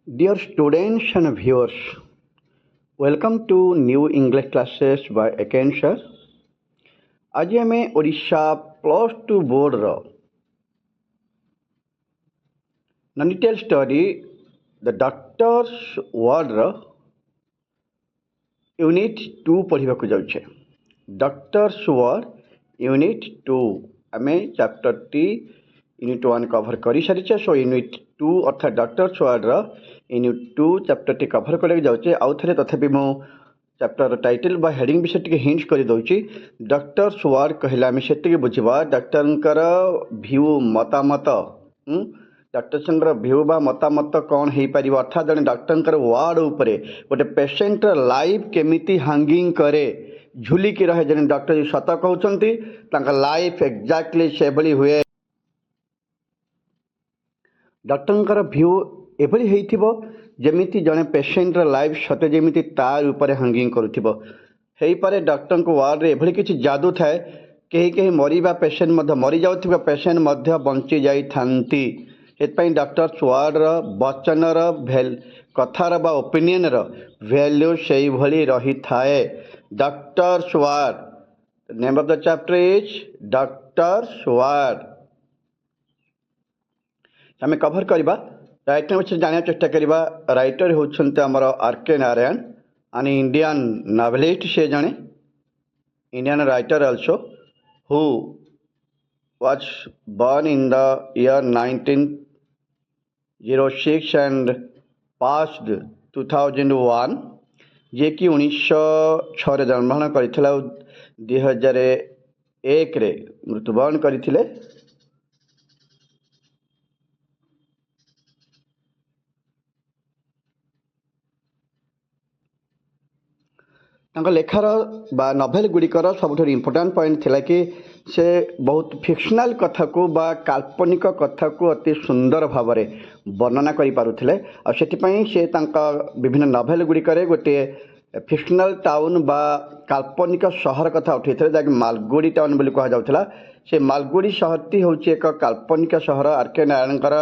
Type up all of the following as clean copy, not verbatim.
Dear students and viewers, welcome to new English classes by Eken sir. आज आम Odisha +2 board ननिटेल study the doctor's word unit 2 पढ़ा जाऊे। Doctors word unit 2 आम chapter T unit 1 cover कर सारी। So unit 2 अर्थात doctors word unit 2 chapter T cover कर जाऊे। आउ थे तथापि मो चैप्टर टाइटल बा हेडिंग विषय टी हिंट्स कर दौची। डॉक्टर्स वर्ड कहले आम से बुझा डॉक्टर भ्यू मतामत। डॉक्टर भ्यू बा मतामत कौन हो पार अर्थात जन डॉक्टर वार्ड उपरे गोटे पेसेंट लाइफ केमिति हांगिंग करे झुलिकी रहे। जन डॉक्टर सत कहते लाइफ एक्जाक्टली से भली हुए। डॉक्टर भ्यू एभली होइथिबो जेमिति जने पेसेंट लाइफ सते जेमिति तार ऊपर हांगिंग करुथिबो हेई पारे। डॉक्टर को वार्ड रे एभली किछि जादू थाए कहीं कहीं मरीबा पेसेंट मरी जाउथिबा पेसेंट बंची जाई थांती। एतपाई डॉक्टर्स वार्ड वचनर कथार बा ओपिनियन वैल्यू से भली रही थाए। Doctors ward name of the chapter is doctors ward. आम कभर करवा राइटर विषय जाना चेष्टा करवा। राइटर होउछन्ते हमर R K. Narayan an Indian novelist. से जने Indian writer also who was born in the year 1906 and passed 2001। जे कि 1906 रे जन्मग्रहण करथिला 2001 रे मृत्युवरण करथिले। लेखार बा नभेल गुड़िकर सब इम्पोर्टाट पॉइंट थिला कि से बहुत फिक्शनल कथा को बा काल्पनिक कथा को अति सुंदर भाव में वर्णना करि पारुथिले। आ सेतिपई से तांका विभिन्न नभेल गुड़िकर गोटे फिक्शनल टाउन बा काल्पनिक सहर कथा उठे जैक मालगुड़ी टाउन बोली कह जाउथला। से मालगुड़ी सहरटी होउची एक काल्पनिक सहर। आर.के. नारायणकर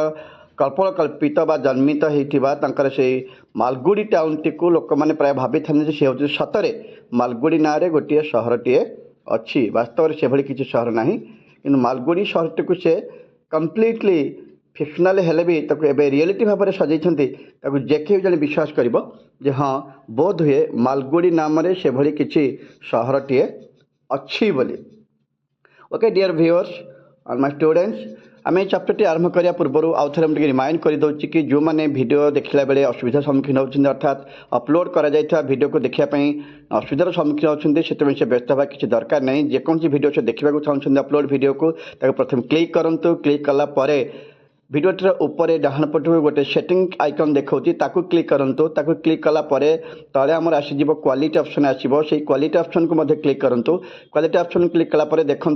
कल्पकल्पित बा जन्मित होइथिबा तांकर से मालगुड़ी टाउन टी को लोक मैंने प्राय भाभी था से हूँ सतरे मालगुड़ी ना रे गोटे सहरटीए अच्छी। वास्तव में से भली किसी सहर ना कि मालगुड़ी सहरटी को से कम्प्लीटली फिक्शनल हेले भी एबे रियलिटी भाव में सजाई देखे जन विश्वास कर हाँ बोध हुए मालगुड़ी नाम से भली किसी सहरटीए अच्छी बोली। Okay dear viewers and my students, आम चैप्टर टी आरंभ करने पूर्व आउ थे मुझे रिमाइंड कर दूसरी कि जो मैंने वीडियो देखला बेले असुविधा सम्मुखीन होती अर्थात अपलोड करा वीडियो को देखापी असुविधार सम्मुखीन होती से व्यस्त हवा किसी दरकार नहीं। जेकोसी वीडियो से देखा चाहते अपलोड वीडियो को प्रथम क्लिक करूँ। क्लिक कलापर भिडियोटर ऊपर डाहाण पटू गोटे सेटिंग आइकन देखा ताकू क्लिक करूँ। ताकू क्लिक कलापर तले आमर आसीज क्वालिटी ऑप्शन आसो से क्वालिटी ऑप्शन को क्लिक करूँ। क्वालिटी ऑप्शन क्लिक कलापर देखूँ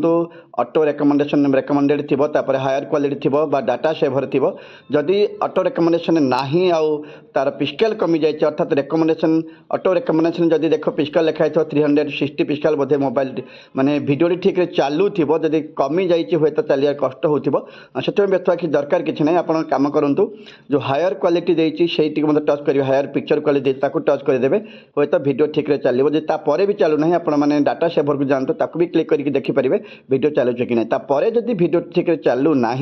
ऑटो रेकमेंडेशन रेकमेंडेड थी हायर क्वालिटी थी डाटा सेभर थी। जदि ऑटो रेकमेंडेशन नाही आउ तार पिस्केल कमी जाए अर्थात रेकमेंडेशन ऑटो रेकमेंडेशन जदि देख पिस्केल लिखाई 360 पिस्केल बोधे मोबाइल माने भिडियो ठीक चालू थी जदि कमी जाए हुए तो चलिया कष्ट हो व्यस्त कि दरकार किसी ना आप कम करूँ। जो हायर क्वालिटी देती से टच करेंगे हायर पिक्चर क्वालिटी टच करदे हे तो भिडियो ठीक चलो। जी तापर भी चलू ना आप डाटा सेभर को जातु ताकू भी क्लिक करके देखिपारे भिडियो चलुचे कि नहीं। तापर जदि भिडियो ठीक चलू ना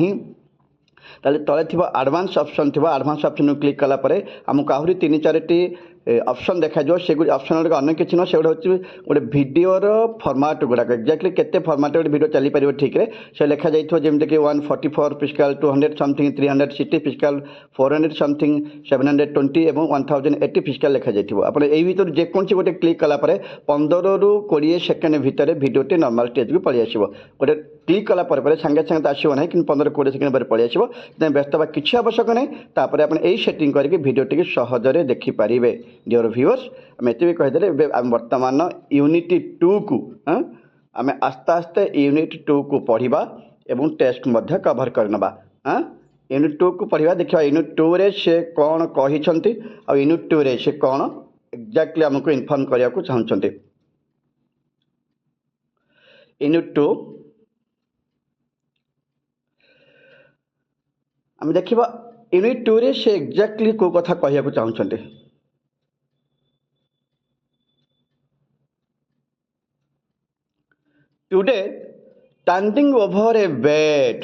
ताले तले थी एडवांस ऑप्शन थी एडवांस ऑप्शन क्लिक कलापर आमको आहरी 3-4टी ऑप्शन देखा से ऑप्शन गुड़ा अन्य किसी ना से हूँ गोटे भिडियोर फर्माट गुड़ाक एक्जाक्टली केते फर्माट गोटे भिडियो चली पार ठीक से लिखा जाइए जमीक 144 पिस्केल 200 समथिंग 360 पिस्केल 400 समथिंग 720 और 1080 पिस्केल लिखा जाइए। आप भर जेकोसी गोटे क्लिक कलापर 15 ରୁ 20 सेकेंड भितर भिडियोटी नॉर्मल स्टेज को पलि आसो। गोटे क्लिक कलापर सागे सागे तो आसो ना कि 15-20 सेकेंड पर पलि आसो। व्यस्त हवा किसी आवश्यक नहीं। तापर आप यही सेटिंग करके भिडियोटी सहजरे देखिपारे। डियर व्यूअर्स आम एत भी कहीदे आम बर्तमान यूनिट 2 को आम आस्ते आस्ते यूनिट 2 को पढ़ा एवं टेस्ट कभर करनबा। यूनिट 2 को पढ़ा देखा यूनिट 2 रे से कौन कही यूनिट 2 रे से कौन एक्जाक्टली आमको इनफॉर्म करने को चाहते। यूनिट 2 आम देखा यूनिट 2 रे से एक्जाक्टली को कथा कहया चाहते today standing over a bed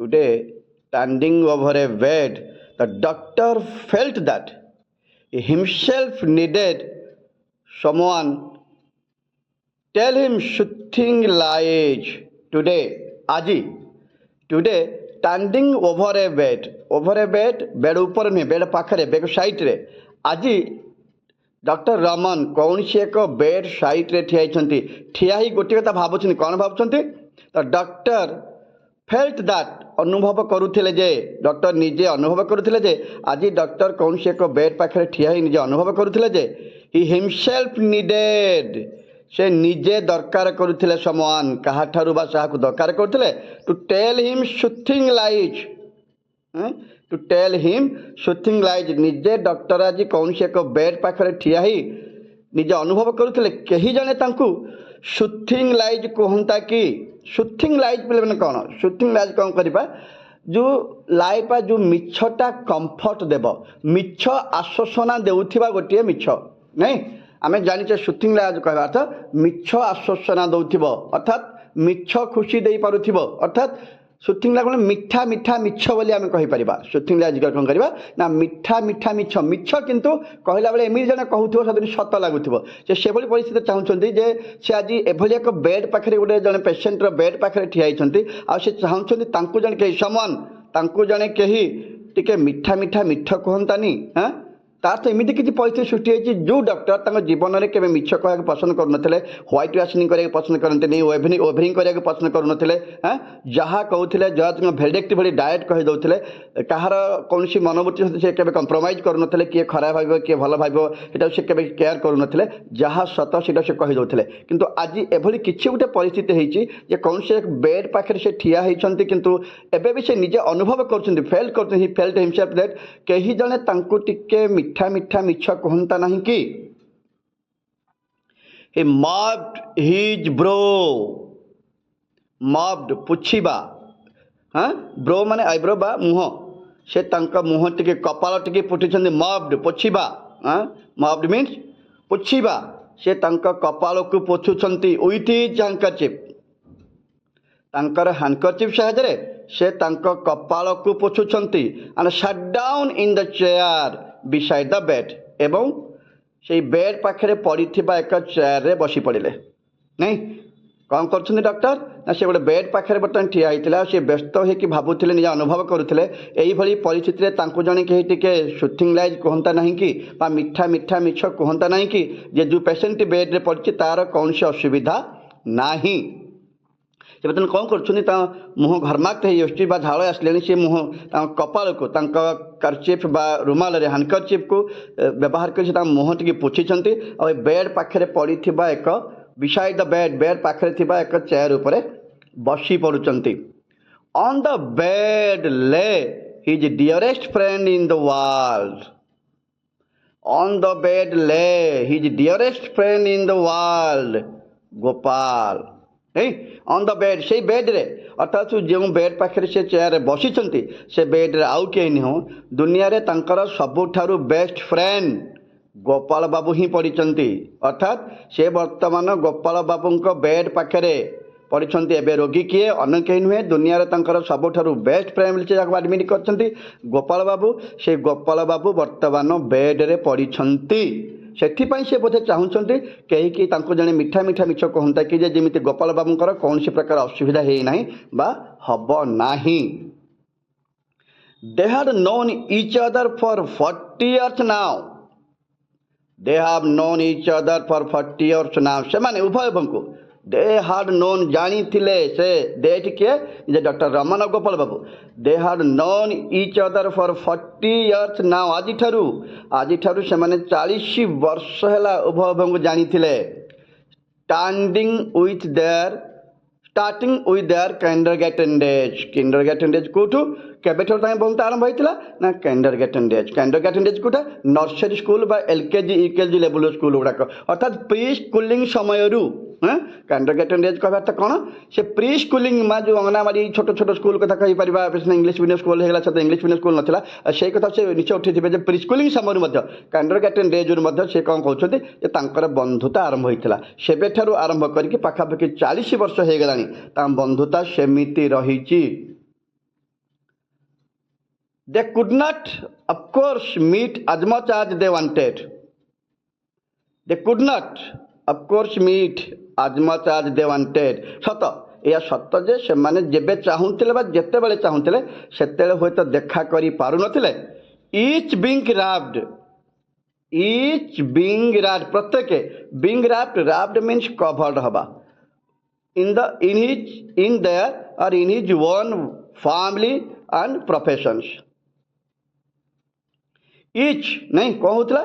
today standing over a bed the doctor felt that he himself needed someone tell him soothing lies today aji today standing over a bed bed ऊपर नहीं bed पाखरे bed side रे आजी doctor Raman कौन सी एक bed side रे ठिया ही गोटे कथा भावुं कौन भावुं तो डॉक्टर फेल्ट दैट अनुभव करुले जे डॉक्टर निजे अनुभव करुले जे आज डॉक्टर कौन सी एक बेड पाखे ठिया ही निजे अनुभव करुले जे ही हिमसेल्फ नीडेड से निजे दरकार करुले समान कहा दरकार करुले to tell him something lies to tell him something lies निजे डॉक्टर आज कौन सी एक बेड पाखे ठिया ही निजे अनुभव करुले कहीं जने तांकु सुथिंग लाइज कहता कि सुथिंग लाइज बोले कौन सुथिंग लाइज कौन करवा जो लाइफ जो मिछटा कंफर्ट देव मिछ आश्वासना देउथिबा गोटे मिछ नहीं आम जाने सुथिंग लाइज कहवा अर्थ मिछ आश्वासना दौथिब अर्थात मिछ खुशी दे पारुथिब अर्थात सुथिंग लाइज मिठा मिठा मिछ बोली आम कहीपर सुथिंग लाइज कौन करवा ना मिठा मिठा मिछ मिछ किंतु कहला बेले एमती जन कहूथ सदिन सत लगुव से परिस्थिति चाहते जे से आज एभली एक बेड पाखे गोटे जन पेसेंटर बेड पाखे ठिया से चाहते जन कहीं समन जड़े कहीं टिके मिठा मिठा मिठ कहतानी हाँ तार तो एमती किसी परिस्थिति सृष्टि होती जो डॉक्टर जीवन में केवे मिछ कह पसंद करुले ह्वाइट वाशिंग करने पसंद करते ओभरिंग करने पसंद करुले हाँ जहाँ कहते जज भेल्डेक्ट भली डाएट कहीदे कहार कौन मनोवृत्ति से केवे कंप्रोमाइज करुले किए खराब भाव किए भल भाव से केवे केयर करुले जहाँ सत से कहीदे किंतु आज एभली किसी गोटे परिस्थिति होती कौन से बेड पाखे से ठिया होती किंतु एबे भी से निजे अनुभव कर फेल्ट हिमसेल्फ दैट कहीं जने तांकु टिके मिठा मिठा मिछ कहता नहीं कि he mobbed his bro mobbed पुछिबा हाँ ब्रो माने आईब्रो बा मुह से तांका मुह टिके कपाल टिके पुटिछन्ति mobbed पुछिबा हाँ mobbed मीन्स पुछिबा से तांका कपाल को पोछुछन्ति with his handkerchief तांकर handkerchief सहायरे से तांका कपाल को पोछुछन्ति and sat down in the chair beside the bed एवं से बेड पाखे पड़ी एक चेयर रे बसी पड़े नहीं कौन कर डॉक्टर ना से गोटे बेड पाखे बर्तमान ठिया होता से व्यस्त हो भावुले निज अनुभव करुले यही परिस्थिति जड़े कहीं टिके सुथिंग लाइज कहता नहीं कि मिठा मिठा मिछ कहता नहीं कि जे जो पेसेंट बेड रे पड़ी तार कौन से असुविधा नहीं से बर्तमान कौन कर मुह घर्माक्त हो झाड़ आसले से मुह कपाल को कर्चिफ बा रुमाल हैंडकरचिफ को व्यवहार कर मुह टी पोछी और बेड पाखे पड़ी एक बिसाइड द बेड पाखे एक चेयर उपर बसी पड़ुंट on the bed lay his dearest friend in the world on the bed lay his dearest friend in the world Gopal on the bed से बेड रे अर्थात जो बेड पाखे से चेयर बसी से बेड रे आउ कहीं नुह दुनिया रे तांकर सबुठारु बेस्ट फ्रेंड गोपाल बाबू ही पड़ी अर्थात से वर्तमान गोपाल बाबू बेड पाखे पड़ी एवं रोगी किए अन्य कहीं नुहे दुनिया रे तांकर सबुठारु बेस्ट फ्रेंड से आडमिट कर गोपाल बाबू से गोपाल बाबू वर्तमान बेड रे पड़ी से बोधे चाहते कहीं कि जड़े मिठा मिठा मिछ कहता कि जमी गोपाल बाबूर कौन सी प्रकार असुविधा है हम नाही दे had known each other for 40 years now they have known each other for 40 years now से माने उभय को दे हैड नोन जानी थिले से दे किए डॉक्टर रमन और Gopal Babu they had known each other for 40 years now आज ठारू से माने 40 वर्ष है उभय जानी थिले starting with their kindergarten days कौटू केबेठर ताई बंधुता आरंभ होइतिला ना किंडरगार्टन डेज कोटा नर्सरी स्कूल बा एलकेजी यूकेजी लेवल स्कूल गुड़ाक अर्थात प्री स्कूलिंग समय किंडरगार्टन डेज कहबार तो कौन से प्री स्कूलिंग में जो अंगनवाड़ी छोट छोट स्कूल कथा कही पार इंग्लिश मीडियम स्कूल होगा से इंग्लिश मीडियम स्कूल नाला से कथा से निश्चय उठी थे प्री स्कूलिंग समय किंडरगार्टन डेज से कौन कहते बंधुता आरंभ होता सेबे आरंभ करके पाखापाखि 40 वर्ष हो गला बंधुता सेमिति रही। They could not, of course, meet as much as they wanted. They could not, of course, meet as much as they wanted. सत या सत जे से माने जेबे चाहूतिले बा जेते बेले चाहूतिले सेतेले होय तो देखा करी पारु नथिले। Each being wrapped, प्रत्येक being wrapped means covered हबा in their or in his own family and professions. Each नहीं कौन होता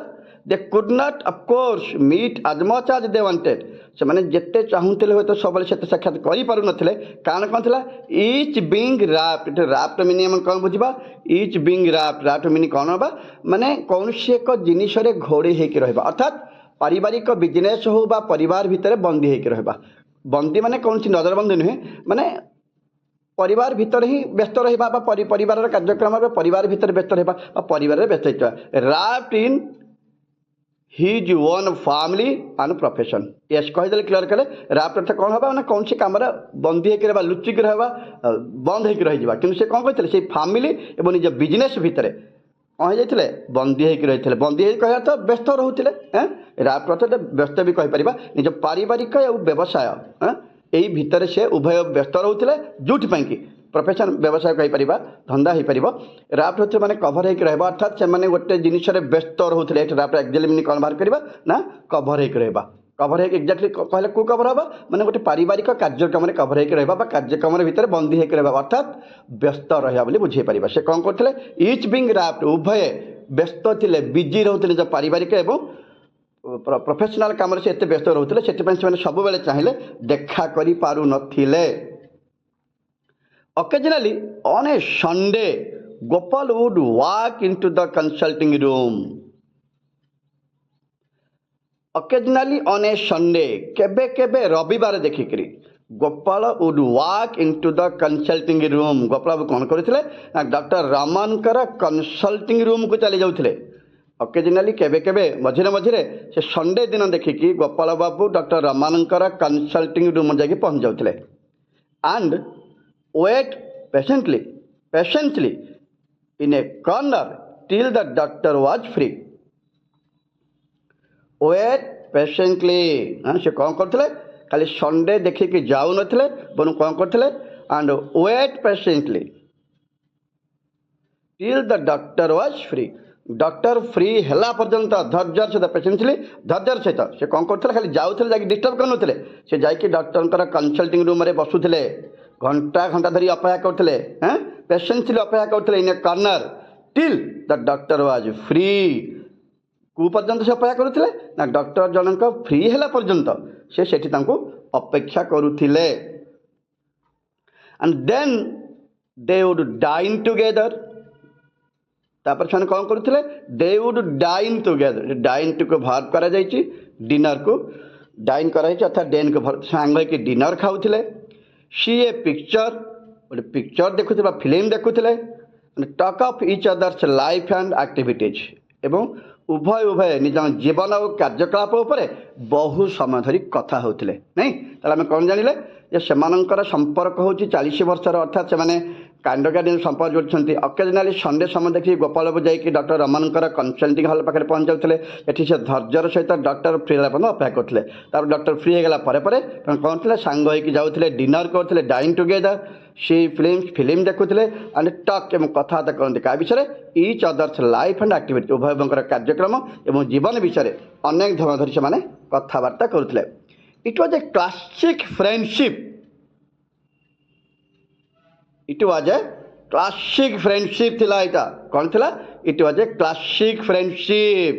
they could not of course meet as much as they wanted से माने जिते चाहूतिले हो तो सबले से साक्षात करि पारु नथिले कारण कोन थिला each being wrapped wrapped meaning हम कोन बुझिबा each being wrapped मीनिंग कोन बा माने कौनसी एक जिनिस रे घोड़ी हेकि रहबा अर्थात पारिवारिक बिजनेस हो बा परिवार भितर बंदी हेकि रहबा बंदी माने कौनसी नजरबंदी नुहे माने परिवार भितर ही व्यस्त रहिबा परिवार कार्यक्रम परिवार भितर व्यस्त रहिबा परिवार व्यस्त wrapped in his own family and profession yes कहीदेले क्लियर कले wrapped अर्थ कौन हबा ना कौन सी काम बंदी होकर रहबा लुचिक रहबा बंद होकर रहिबा किंतु से कौन कहते से फैमिली एवं निज बिजनेस भितर कौन जाइए बंदी होकर रही बंदी कह तो व्यस्त रोते wrapped अर्थ व्यस्त भी कहीपर निज पारिवारिक व्यवसाय यही भितर से उभय व्यस्त रोते जोपाई कि प्रोफेशन व्यवसाय कहीपर धंदा हो पार wrapped होते मैंने कभर होकर रहा अर्थात से गोटे जिनस व्यस्त रोते wrapped एक्चुअली मीनिंग कौन बाहर करवा ना कभर होकर रहा कभर एक्जाक्टली कहले को कभर हवा मैंने गोटे पारिवारिक कार्यक्रम कभर होकर रहा कार्यक्रम भितर बंदी होकर रहा अर्थात व्यस्त रहा बुझे पार से कौन करते इच बिंग wrapped उभय व्यस्त थे बिजी रोते निज पारिवारिक एवं प्रोफेशनल काम से एत व्यस्त रोते से सब बेले चाहिए देखा करि पारु नथिले। Occasionally on a Sunday Gopal would walk into the consulting room. Occasionally on a Sunday केबे केबे रविवार देखिकरी Gopal would walk into the consulting room Gopal Babu कौन करते डॉक्टर रमनकर कंसल्टिंग रूम को चली जाते अकेजनाली केबे केबे मझिरे मझिरे से संडे दिन देखिकी गोपाल बाबू डॉक्टर रमनकर कंसल्टिंग रूम जाके पहुंच जाते and wait patiently in a corner till the doctor was free. Wait patiently से कौन करते खाली संडे देखिकी जाऊ नथिले बनु कौन करते and wait patiently till the doctor was free. Doctor free है पर्यंत धैर्य सहित पेशेंटली धैर्य सहित से कौन करते खाली जाऊे जाकि डिस्टर्ब कर से जाकि डॉक्टर कंसल्टिंग रूम में बसुले घंटा घंटा धरी अपेक्षा करते पेशेंटली अपेक्षा करते in a corner till the doctor was free कु पर्यंत से अपेक्षा करुले ना डॉक्टर जनक फ्री है पर्यंत से सेठी तांको अपेक्षा करुले and then they would dine together तापर से कौन करुले they would dine together dine टू को भार करा जायछि डिनर को डाइन करा अर्थात डेन को सांग होकर डिनर खाऊले सी ए पिक्चर गोटे पिक्चर देखुले फिल्म देखुले talk of each others life and activities एवं उभय उभय निज जीवन और कार्यकलाप उपर बहु समय धरी कथा होते नहीं ताले कौन जानिले जे सेमानंकर संपर्क होची 40 वर्षर अर्थात से कांडगार्डन संपर्क जोड़ते अकेजनाली संडे समय देखिए गोपाल बाबू जाकि डॉक्टर रमनकर कंसल्टिंग हॉल पाखे पहुंच जाते ये से धैर्यर सहित डॉक्टर फ्री है अपेक्षा करते डॉक्टर फ्री होगा कौन थे सांग होकर जाते डिनर करते डाइन टुगेदर सी फिल्म देखुले एंड टॉक एवं कथबार्ता करते क्या विषय each others life and activity उभय कार्यक्रम एवं जीवन विषय अनेक धरण धरी से कथबार्ता करते it was a classic friendship it was a classic friendship थिला इटा कौन थिला it was a classic friendship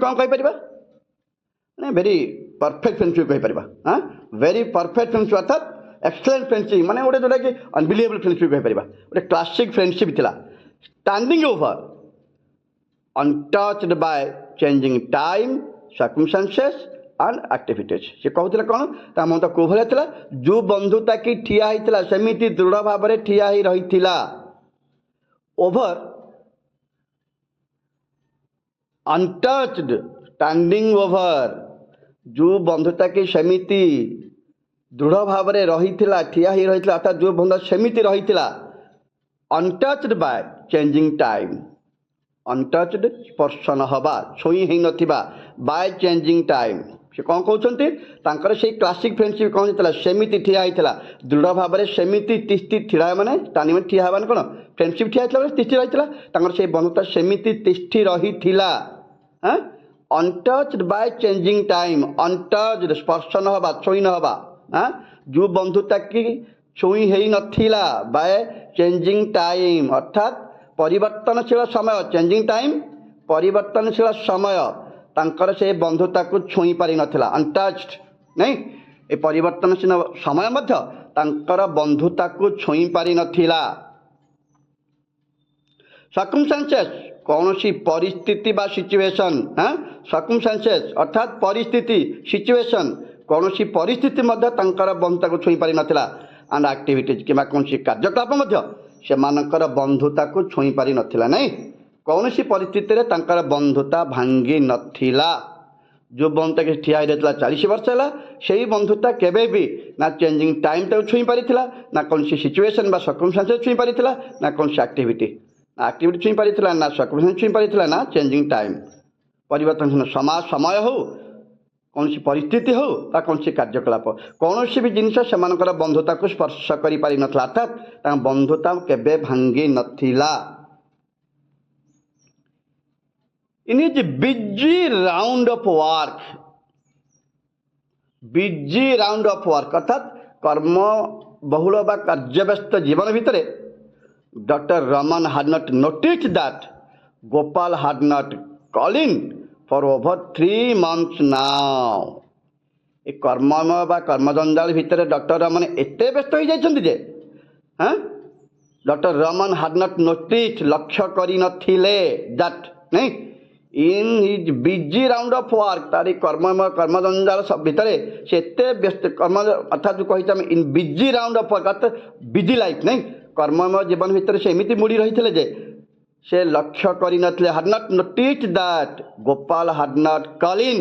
कौन कहि परिबा नहीं वेरी परफेक्ट फ्रेंडशिप कहि परिबा हां वेरी परफेक्ट फ्रेंडशिप अर्थात एक्सलेंट फ्रेंडशिप माने गोटे जोटा कि अनबिलीवेबल फ्रेंडशिप कह पारिबा गोटे क्लासिक फ्रेंडशिप थिला standing over untouched by changing time circumstances and activities से कहते कौन ता मत को भाया था जो बंधुता की ठिया होता सेमिति दृढ़ भाव में ठिया ही रही ओवर अनटच्ड स्टैंडिंग ओवर जो बंधुता की सेमिति दृढ़ भाव में रही ठिया ही रही अर्थात जो बंधु सेमिति रही untouched by changing time untouched स्पर्शन हवा छुई ही नथिबा बाय चेंजिंग टाइम से कौन कहते से क्लासिक फ्रेंडशिप कौन होता सेमिति ठिया होता दृढ़ भाव में सेमिति तिष्ठि ठिया मैंने टाणी में ठिया मान कौन फ्रेंडशिप ठिया होता तिष्ठि रही से बंधुता सेमिति तिष्ठि रही untouched by changing time untouched स्पर्शन हवा छुई न हवा जो बंधुता की छुई ही नथिला बाय चेंजिंग टाइम अर्थात परिवर्तनशील समय चेंजिंग टाइम परिवर्तनशील समय तांकर से बंधुता को छुई पारि नथिला अनटच्ड नहीं ए परिवर्तनशील समय मध्य तांकर बंधुता को छुई पारि नथिला सर्कमस्टेंसेस कौन सी परिस्थिति बा सिचुएशन सर्कमस्टेंसेस अर्थात परिस्थिति सिचुएशन कौन सी परिस्थिति मध्य तांकर बंधुता को छुई पारि नथिला एंड एक्टिविटीज कि कौन सी कार्यकलाप मध्य से मानकर बंधुता को छुई पारि नथिला नहीं कौन सी परिस्थिति रे तांकर बंधुता भांगी नथिला जो बंधुता के ठिया होता 40 वर्ष है से बंधुता केबे भी ना चेंजिंग टाइम तक छुई पारिथिला ना कौन सी सिचुएशन बा सर्कमस्टेंसेस छुई पारिथिला ना कौन सी एक्टिविटी छुई पारिथिला ना सर्कमस्टेंसेस छुई पारिथिला ना चेंजिंग टाइम परिवर्तन समय हो कौन सी परिस्थिति हो बा कौन सी कार्यकलाप कौन सी भी जिनस से बंधुता को स्पर्श करि पारि नथिला अर्थात बंधुता केबे भांगी नथिला in his busy round of work अर्थात कर्म बहुल बा कार्यव्यस्त जीवन भितर doctor Raman had not noticed that Gopal had not called in for over 3 months now ए कर्ममय बा कर्मजंजाल भितर डॉक्टर रमन एते व्यस्त हो जाइछन्ति जे doctor Raman had not noticed लक्ष्य करि नथिले दैट नहीं in his busy round of work तारी कर्ममय कर्मजंजाल सब भितर से एते व्यस्त कर्म अर्थात जो कही इन बिजी राउंड ऑफ वर्क अर्थात बिजी लाइफ नहीं कर्ममय जीवन भितर से एमती मुड़ी रही जे से लक्ष्य करि नथिले had not noticed that Gopal had not call in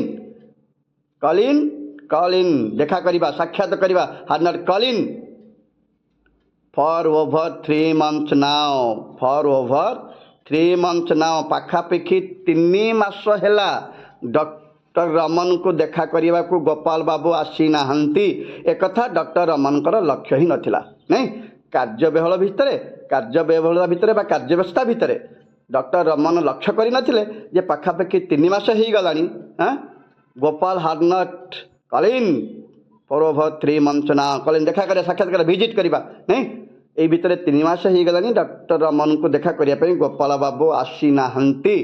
देखा करिबा साक्षात करिबा had not call in for over 3 months now पाखापाखि 3 मास है डॉक्टर रमन को देखा करने को गोपाल बाबू आसी नाहंती एक कथा डॉक्टर रमन लक्ष्य ही नथिला नहीं कार्यबहुल भितर कार्यव्यवस्था भितर डॉक्टर रमन लक्ष्य करि नथिले जे पाखापाखि 3 मास हो गलानी Gopal had not call in for over 3 months now call in देखा करे साक्षात करे विजिट करबा नहीं ए भितर 3 मास हो गलानी डॉक्टर रमन को देखा करिया गोपाल बाबू आसी नाहंती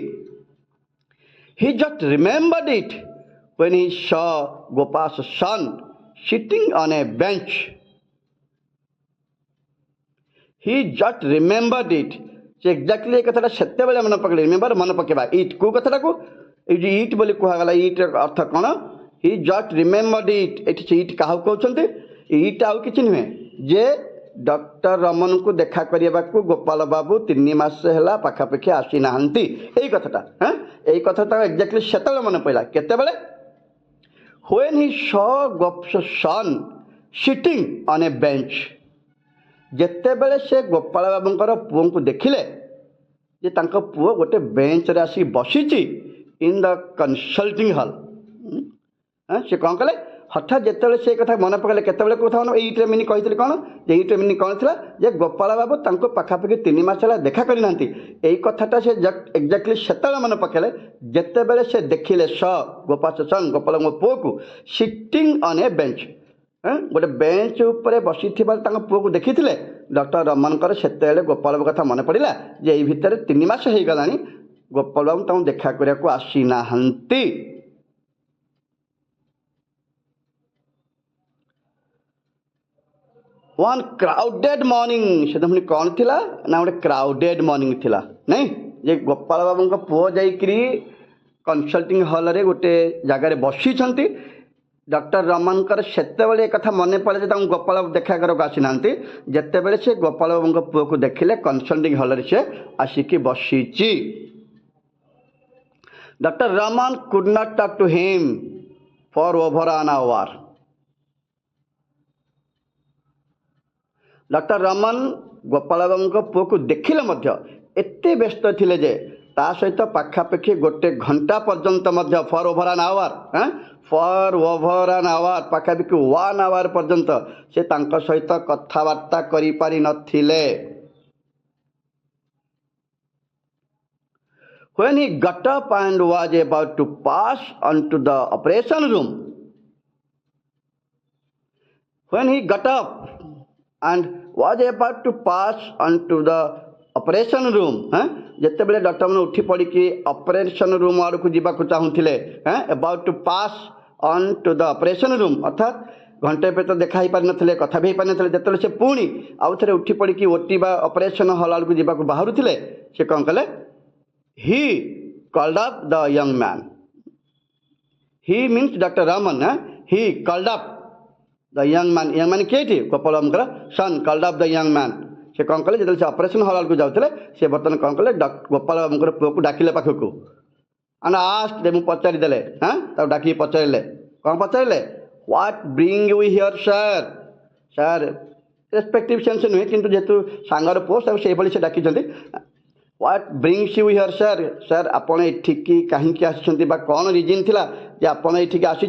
he just remembered it when he saw Gopal's son sitting on a bench he just remembered it से एक्जाक्टली एक कथा सेते बेले मन पकड़े रिमेंबर मन पकेबा इट को कथा को इट बोली कहगला इट अर्थ कौन ही जस्ट रिमेंबर्ड इट एटी इट क्या कहते इट आउ कि नुहे जे डॉक्टर रमन को देखा करने को गोपाल बाबू 3 मास है पाखापाखि आसी नाहंती यही कथाटा यही कथा एक्जाक्टली सेते मन पड़ा केतेबेले when he saw Gopal son sitting on a bench जेतेबेले से गोपाल बाबूंकर पुओं को देखिले जे तांको पुओ गोटे बेंच रे आसी बसीची इन द कंसल्टिंग हॉल से कौन कले हठात जिते से कथा मन पकड़े केतबेले कथा ये मिनी कही कौन जे ये मिनी कौन था जे गोपाल बाबू तांको पाखापाखि 3 मास है देखा करना यही कथाटा से एक्जाक्टली सेते मन पकड़े जितेबेले से देखिले गोपाल सन गोपाल पुओ को सिटिंग ऑन ए बेंच गोटे बेंच उपर बसी पुओ को देखी डॉक्टर रमन से गोपाल बाबू कथा मन पड़ा जे ये भितर 3 मास हो गला गोपाल बाबू तक देखा करने को आसी नाहंती वन क्राउडेड मॉर्निंग से पुणी कौन थिला ना गोटे क्राउडेड मॉर्निंग थिला नहीं जे गोपाल बाबू पुओ जाइकरी कनसल्टिंग हॉल रे गोटे जगार बसी डॉक्टर रमन से कथा मन पड़े गोपाल बाबू देखा करके आसी ना जिते से गोपाल बाबू पुओ को देखिले कनसल्टिंग हॉल रे से आसिकी बसी doctor Raman could not talk to him for over an hour doctor Raman Gopal Babu पुओ को देखिले एते व्यस्त थिले जे ता सहित पाखापाखि गोटे घंटा पर्यंत for over an hour for over an hour पाखापाखि 1 आवर पर्यंत से तांको सहित कथबार्ता करि पारि नथिले when he got up and was about to pass on to the operation room when he got up and was about to pass on to the operation room जिते बड़े डॉक्टर मैंने उठी पड़ी कि ऑपरेशन रूम आड़ को जावाक चाहूले about to pass on to the operation room अर्थात घंटे पे तो देखा ही पारि नथिले कथा भी पारि नथिले जेतले से पुणी आउ थे उठी पड़ी कि ओटी बा ऑपरेशन हॉल आड़ को जावाक बाहरुथिले से कौन कले he called up the young man he means Dr. Raman he called up the young man किए थी गोपाल बाबू सन called up the young man से कौन कले जो ऑपरेशन हॉल को जाते से बर्तमान कौन कले गोपाल बाबू पुओ को डाकिले पाखक एंड आस्क्ड मुझे पचारिदेले डाक पचारे कौन पचारे what bring you here sir sir respective sense नुहे कि जेहेतु सांगर पुओ से डाकी what brings you here sir sir आपण एठिकी कहीं आसी कौन रिजन थिला जे आपण एठिकी आसी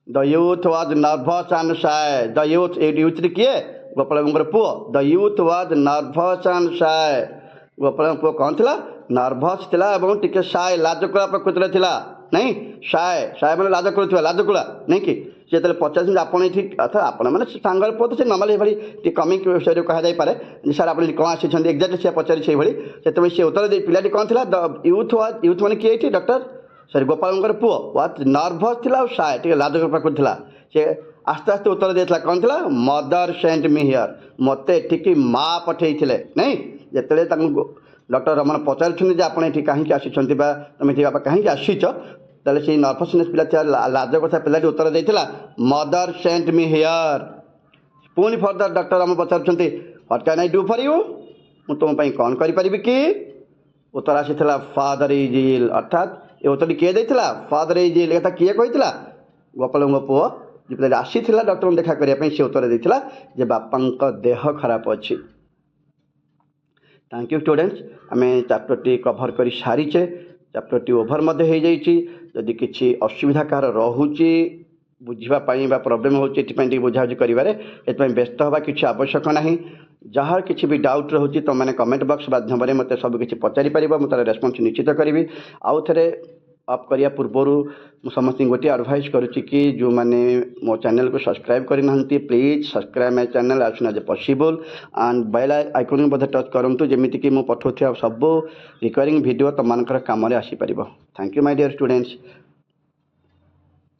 the youth was nervous and shy the youth किए गोपाल बाबू पुओ the youth was nervous and shy Gopal Babu पुओ कौन थिला नर्भस थिला एवं टिके शाय लाजकुला प्रकृति थिला नहीं शाय शाय मैंने लाजकुला लाजकुला नहीं कि से पचार आप अर्थात आपण मैंने सांगर पुओ तो नॉर्मल ये कमिक विषय कहुए सर आप कौन आसी एक्जाक्टली से पचारि से से उत्तर दे पिलाटी कौन था द यूथ मैंने किए डॉक्टर सॉरी गोपाल बाबू पुओ व्हाट नर्भस थिला शाय टे लाजकुला प्रकृति थिला से आस्ते आस्ते उत्तर देता कौन था मदर सेंट मी हियर मत एठिकी माँ पठे नहीं जिते डॉक्टर रमन पचार आप कहीं आसी तुम बाबा कहीं आसीच ताले से नर्भसनेस पिला लाज कथा पिलाटी उत्तर देता मदर सेंट मी हियर पुणी further doctor Raman Pachar what can I do for you मु तुम कौन करी कि उत्तर आसी फादर इज इल अर्थात ये उत्तर किए देता फादर इज इल कथा किए कही गोपाल बाबू पुओ जो आसी डॉक्टर देखा करने से उत्तर देता जे बापा देह खराब अच्छी थैंक यू स्टूडेंट्स आम चैप्टर टी कभर कर सारीचे चैप्टर टी ओभर जदि किसी असुविधा कहार रोचे बुझापी प्रोब्लेम होती बुझाबुझी कर व्यस्त हवा किसी आवश्यक ना जहाँ किसी भी डाउट रोचे तुम मैंने कमेंट बॉक्स माध्यम मत सब किसी पचारि पार मुझे रेस्पॉन्स निश्चित करी आउ थे अप करिया पूर्वर समस्त गोटे एडवाइस करुच्ची कि जो मैंने मो चैनल को सब्सक्राइब करना please subscribe my channel as soon as possible and bell icon को टच करूँ जमीती कि मुझे पठाऊँ सब रिकरिंग वीडियो तुम काम आसीपर thank you my dear students